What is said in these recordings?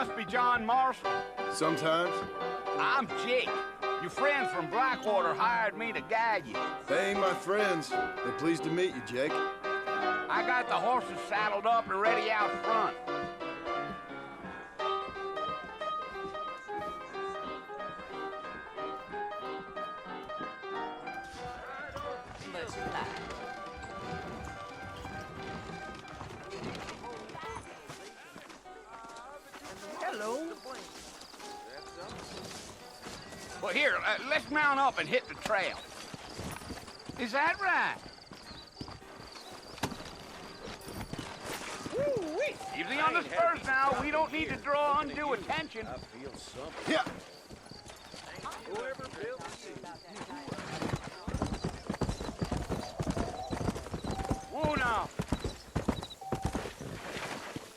must be John Marston. Sometimes. I'm Jake. Your friends from Blackwater hired me to guide you. They ain't my friends. They're pleased to meet you, Jake. I got the horses saddled up and ready out front. Hello. Well, here, let's mount up and hit the trail. Is that right? Woo-wee. Easy on the spurs now. We don't need to draw undue attention. I feel something. Yeah. Whoever built Whoa now.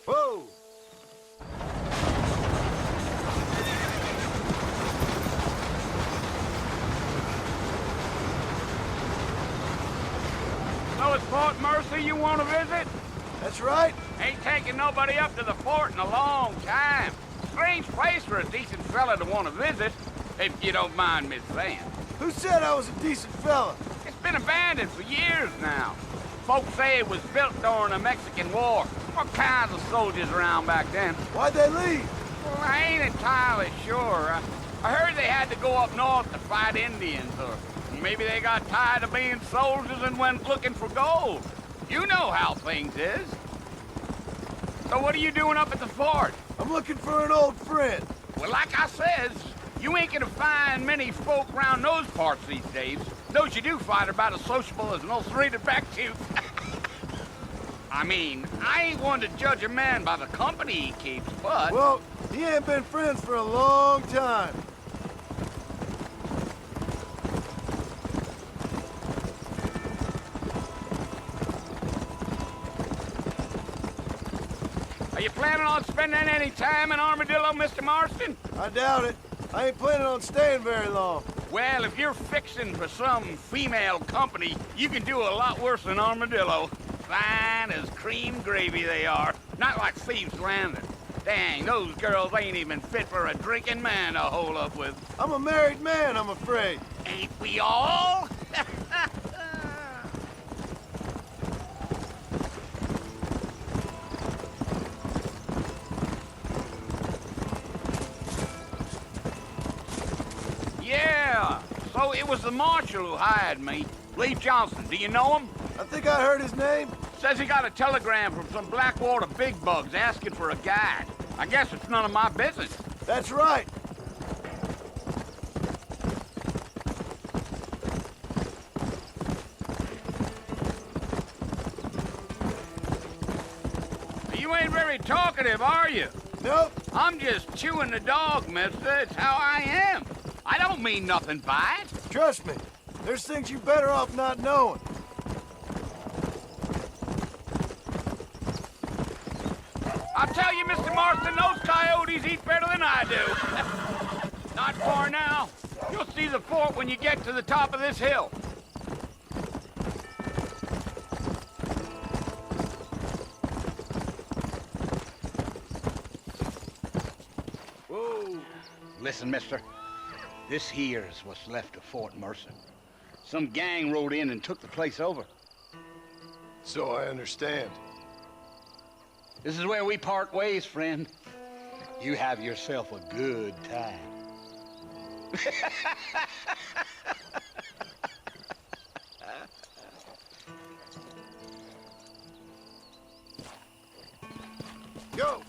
Whoa! So it's Fort Mercy you want to visit? That's right. Ain't taking nobody up to the fort in a long time. Strange place for a decent fella to want to visit, if you don't mind me saying. Who said I was a decent fella? It's been abandoned for years now. Folks say it was built during the Mexican War. All kinds of soldiers around back then. Why'd they leave? Well, I ain't entirely sure. I heard they had to go up north to fight Indians, or maybe they got tired of being soldiers and went looking for gold. You know how things is. So what are you doing up at the fort? I'm looking for an old friend. Well, like I says, you ain't gonna find many folk around those parts these days. Those you do find are about as sociable as an ulcerated back tooth. I mean, I ain't one to judge a man by the company he keeps, but... Well, he ain't been friends for a long time. Are you planning on spending any time in Armadillo, Mr. Marston? I doubt it. I ain't planning on staying very long. Well, if you're fixing for some female company, you can do a lot worse than Armadillo. Fine as cream gravy they are. Not like Thieves' Landing. Dang, those girls ain't even fit for a drinking man to hole up with. I'm a married man, I'm afraid. Ain't we all? Yeah, so it was the marshal who hired me. Lee Johnson, do you know him? I think I heard his name. Says he got a telegram from some Blackwater big bugs asking for a guide. I guess it's none of my business. That's right. You ain't very talkative, are you? Nope. I'm just chewing the dog, mister. It's how I am. I don't mean nothing by it. Trust me. There's things you better off not knowing. I'll tell you, Mr. Marston, those coyotes eat better than I do. Not far now. You'll see the fort when you get to the top of this hill. Whoa. Listen, mister. This here is what's left of Fort Mercer. Some gang rode in and took the place over. So I understand. This is where we part ways, friend. You have yourself a good time. Go!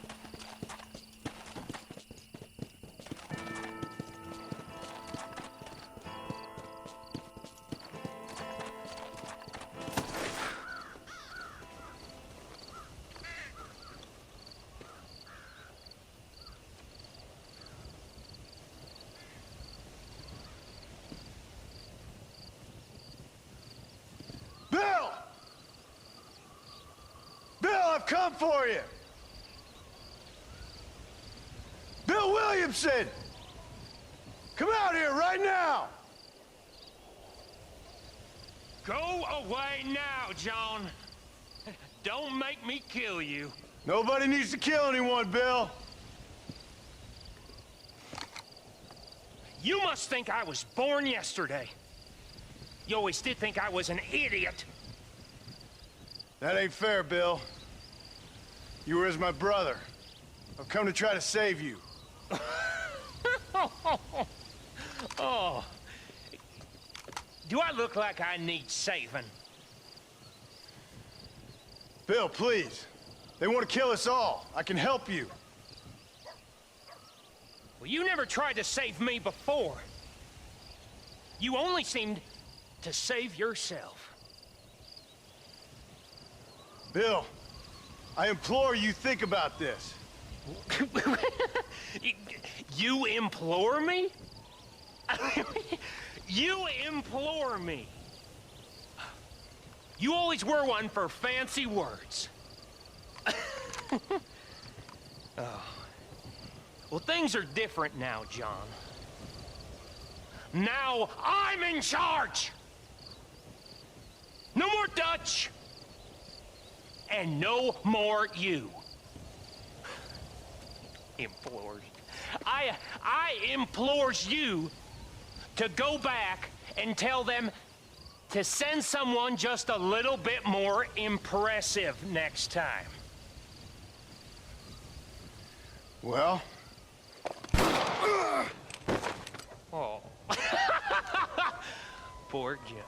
Bill! Bill, I've come for you! Bill Williamson! Come out here right now! Go away now, John. Don't make me kill you. Nobody needs to kill anyone, Bill. You must think I was born yesterday. You always did think I was an idiot. That ain't fair, Bill. You were as my brother. I've come to try to save you. Oh. Do I look like I need saving? Bill, please. They want to kill us all. I can help you. Well, you never tried to save me before. You only seemed to save yourself. Bill, I implore you think about this. You implore me? You implore me. You always were one for fancy words. Oh. Well, things are different now, John. Now I'm in charge! No more Dutch! And no more you. Implores. I implores you to go back and tell them to send someone just a little bit more impressive next time. Well? Oh. Poor John.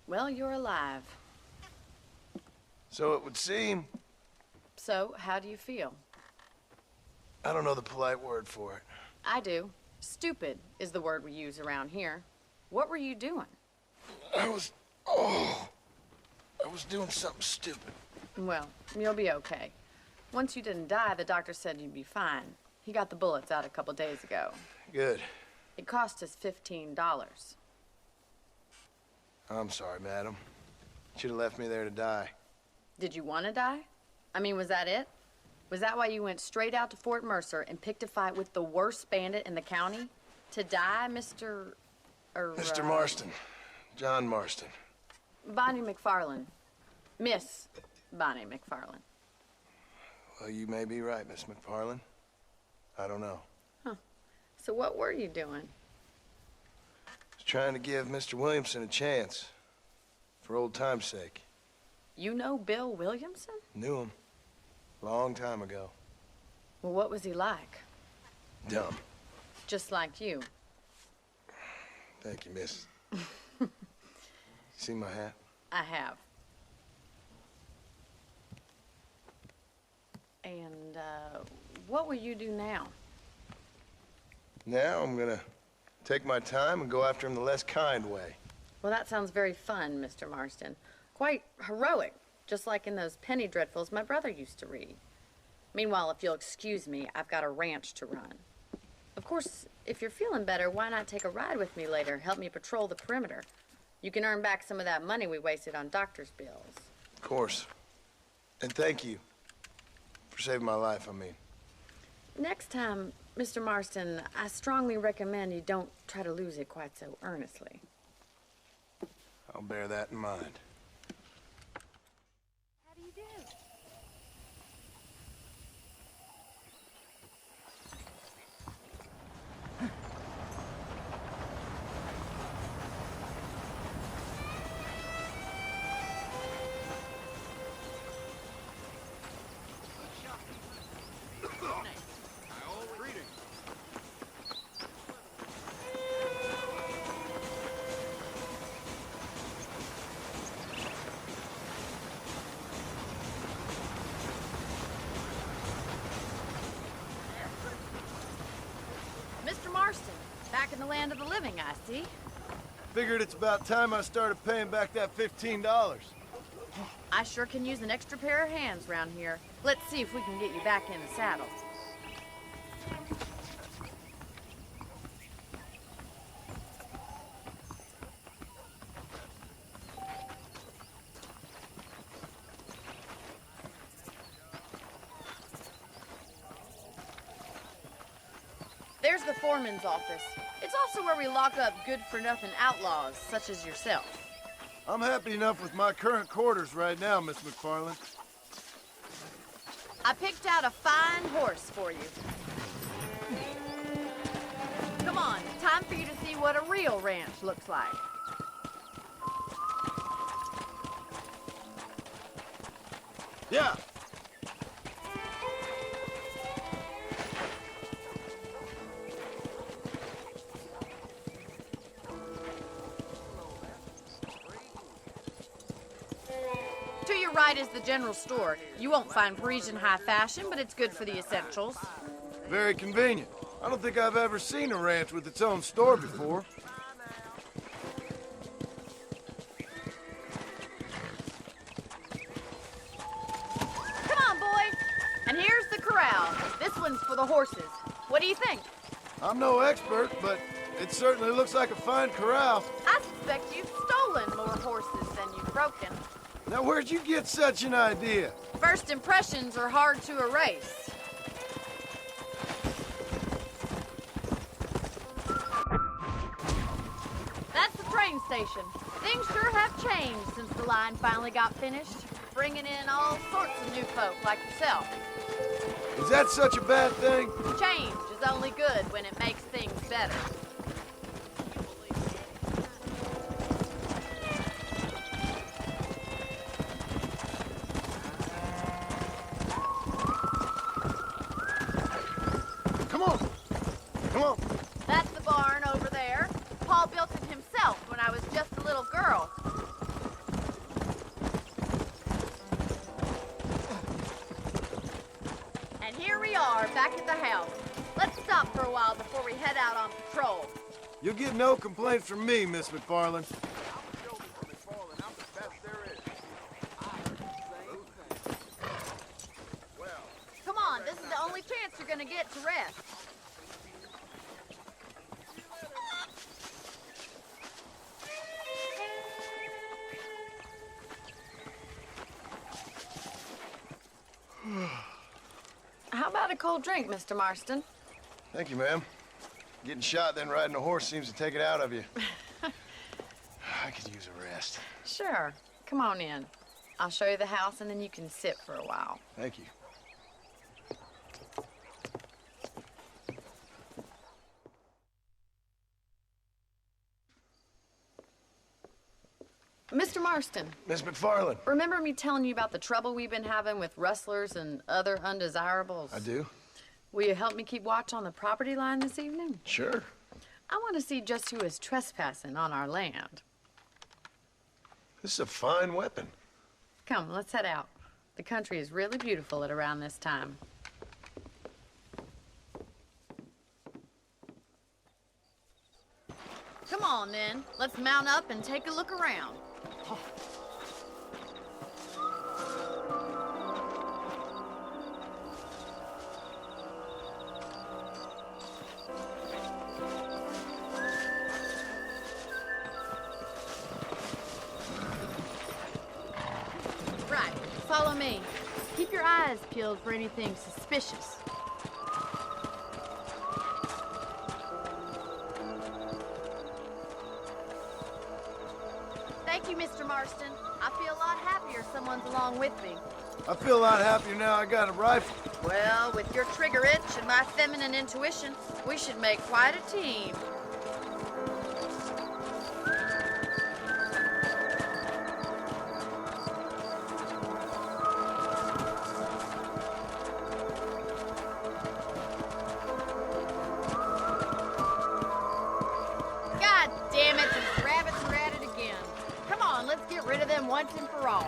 Well, you're alive. So it would seem. So, how do you feel? I don't know the polite word for it. I do. Stupid is the word we use around here. What were you doing? I was doing something stupid. Well, you'll be okay. Once you didn't die, the doctor said you'd be fine. He got the bullets out a couple days ago. Good. It cost us $15. I'm sorry, madam. Should have left me there to die. Did you want to die? I mean, was that it? Was that why you went straight out to Fort Mercer and picked a fight with the worst bandit in the county? To die, Mr. Mr. Marston. John Marston. Bonnie McFarland. Miss Bonnie McFarland. Well, you may be right, Miss McFarland. I don't know. Huh. So what were you doing? I was trying to give Mr. Williamson a chance. For old time's sake. You know Bill Williamson? Knew him. Long time ago. Well, what was he like? Dumb. Just like you. Thank you, miss. See my hat? I have. And, what will you do now? Now I'm gonna take my time and go after him the less kind way. Well, that sounds very fun, Mr. Marston. Quite heroic, just like in those penny dreadfuls my brother used to read. Meanwhile, if you'll excuse me, I've got a ranch to run. Of course, if you're feeling better, why not take a ride with me later? Help me patrol the perimeter. You can earn back some of that money we wasted on doctor's bills. Of course. And thank you. For saving my life, I mean. Next time, Mr. Marston, I strongly recommend you don't try to lose it quite so earnestly. I'll bear that in mind. How do you do? Mr. Marston, back in the land of the living, I see. Figured it's about time I started paying back that $15. I sure can use an extra pair of hands round here. Let's see if we can get you back in the saddle. There's the foreman's office. It's also where we lock up good-for-nothing outlaws, such as yourself. I'm happy enough with my current quarters right now, Miss McFarland. I picked out a fine horse for you. Come on, time for you to see what a real ranch looks like. Yeah. To your right is the general store. You won't find Parisian high fashion, but it's good for the essentials. Very convenient. I don't think I've ever seen a ranch with its own store before. Come on, boys. And here's the corral. This one's for the horses. What do you think? I'm no expert, but it certainly looks like a fine corral. I suspect you've stolen more horses than you've broken. Now, where'd you get such an idea? First impressions are hard to erase. That's the train station. Things sure have changed since the line finally got finished, bringing in all sorts of new folk like yourself. Is that such a bad thing? Change is only good when it makes things better. Come on. Come on. That's the barn over there. Paul built it himself when I was just a little girl. And here we are, back at the house. Let's stop for a while before we head out on patrol. You'll get no complaints from me, Miss McFarland. Come on, this is the only chance you're gonna get to rest. How about a cold drink, Mr. Marston? Thank you, ma'am. Getting shot, then riding a horse seems to take it out of you. I could use a rest. Sure. Come on in. I'll show you the house, and then you can sit for a while. Thank you. Mr. Marston, Miss McFarland. remember me telling you about the trouble we've been having with rustlers and other undesirables? I do? Will you help me keep watch on the property line this evening? Sure. I want to see just who is trespassing on our land. This is a fine weapon. Come, let's head out. The country is really beautiful at around this time. Come on, then. Let's mount up and take a look around. Right, follow me. Keep your eyes peeled for anything suspicious. Thank you, Mr. Marston. I feel a lot happier someone's along with me. I feel a lot happier now I got a rifle. Well, with your trigger itch and my feminine intuition, we should make quite a team. God damn it, these rabbits are at it again. Come on, let's get rid of them once and for all.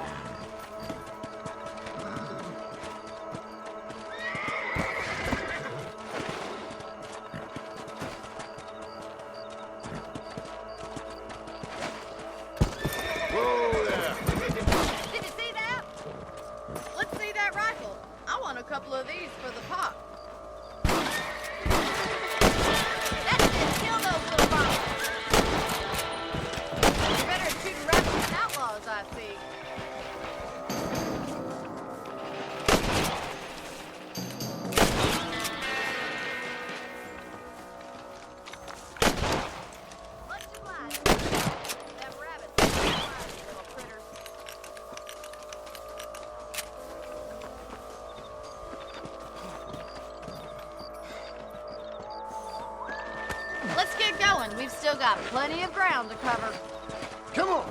Whoa there. Did you see that? Let's see that rifle. I want a couple of these for the pop. That's it. Kill those little bombs. You're better at shooting rabbits than outlaws, I see. Much obliged. Them rabbits are wise, little critters. Let's get going. We've still got plenty of ground to cover. Come on.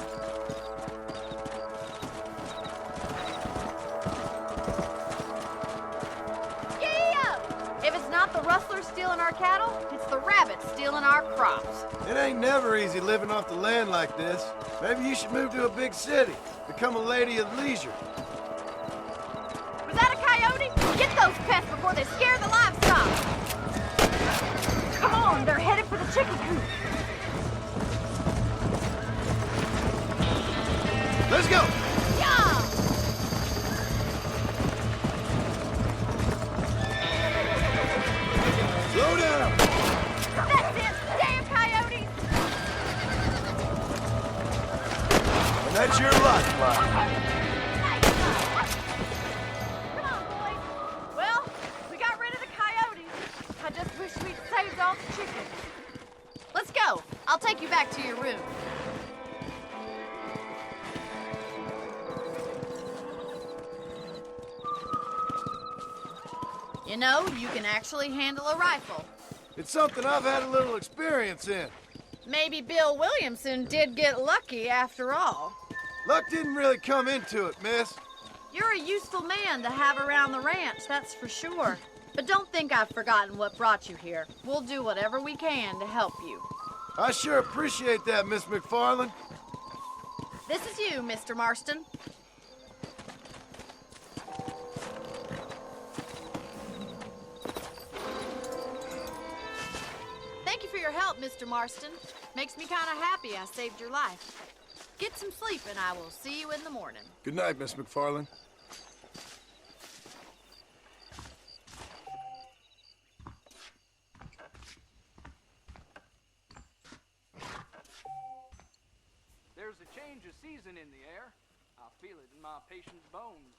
Yeah! If it's not the rustlers stealing our cattle, it's the rabbits stealing our crops. It ain't never easy living off the land like this. Maybe you should move to a big city. Become a lady of leisure. Was that a coyote? Get those pests before they scare the livestock. Come on, they're headed for the chicken coop. Let's go. Yeah! Slow down. That's it! Damn coyotes! And that's your lifeline. Come on, boys. Well, we got rid of the coyotes. I just wish we'd saved all the chickens. Let's go. I'll take you back to your room. You know, you can actually handle a rifle. It's something I've had a little experience in. Maybe Bill Williamson did get lucky after all. Luck didn't really come into it, miss. You're a useful man to have around the ranch, that's for sure. But don't think I've forgotten what brought you here. We'll do whatever we can to help you. I sure appreciate that, Miss McFarland. This is you, Mr. Marston. Thank you for your help, Mr. Marston. Makes me kind of happy I saved your life. Get some sleep and I will see you in the morning. Good night, Miss McFarland. There's a change of season in the air. I feel it in my patient's bones.